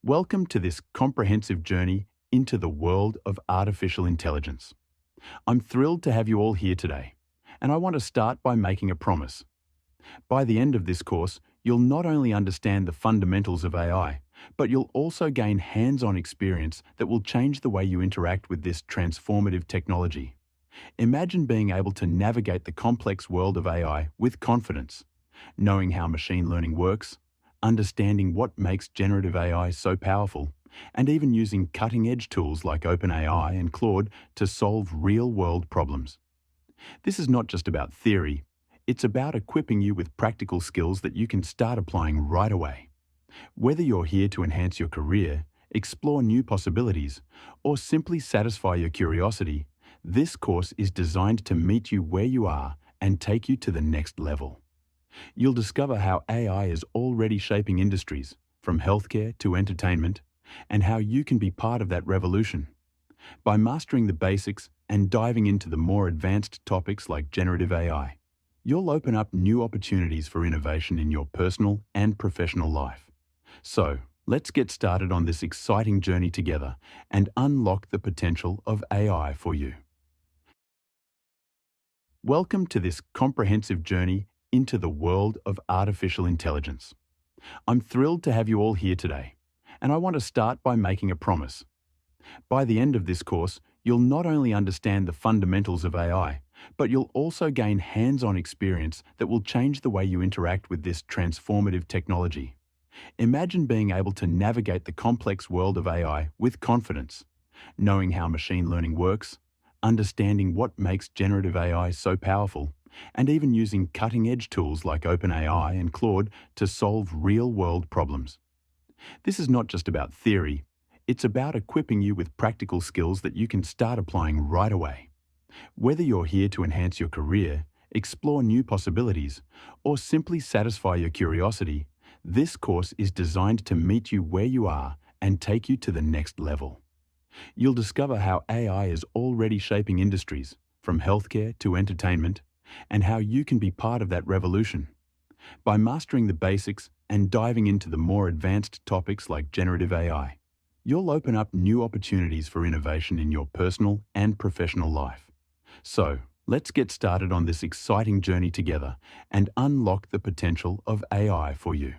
Welcome to this comprehensive journey into the world of artificial intelligence. I'm thrilled to have you all here today, and I want to start by making a promise. By the end of this course, you'll not only understand the fundamentals of AI, but you'll also gain hands-on experience that will change the way you interact with this transformative technology. Imagine being able to navigate the complex world of AI with confidence, knowing how machine learning works, understanding what makes generative AI so powerful, and even using cutting-edge tools like OpenAI and Claude to solve real-world problems. This is not just about theory, it's about equipping you with practical skills that you can start applying right away. Whether you're here to enhance your career, explore new possibilities, or simply satisfy your curiosity, this course is designed to meet you where you are and take you to the next level. You'll discover how AI is already shaping industries, from healthcare to entertainment, and how you can be part of that revolution. By mastering the basics and diving into the more advanced topics like generative AI, you'll open up new opportunities for innovation in your personal and professional life. So, let's get started on this exciting journey together and unlock the potential of AI for you. Welcome to this comprehensive journey into the world of artificial intelligence. I'm thrilled to have you all here today, and I want to start by making a promise. By the end of this course, you'll not only understand the fundamentals of AI, but you'll also gain hands-on experience that will change the way you interact with this transformative technology. Imagine being able to navigate the complex world of AI with confidence, knowing how machine learning works, understanding what makes generative AI so powerful, and even using cutting-edge tools like OpenAI and Claude to solve real-world problems. This is not just about theory, it's about equipping you with practical skills that you can start applying right away. Whether you're here to enhance your career, explore new possibilities, or simply satisfy your curiosity, this course is designed to meet you where you are and take you to the next level. You'll discover how AI is already shaping industries, from healthcare to entertainment, and how you can be part of that revolution. By mastering the basics and diving into the more advanced topics like generative AI, you'll open up new opportunities for innovation in your personal and professional life. So, let's get started on this exciting journey together and unlock the potential of AI for you.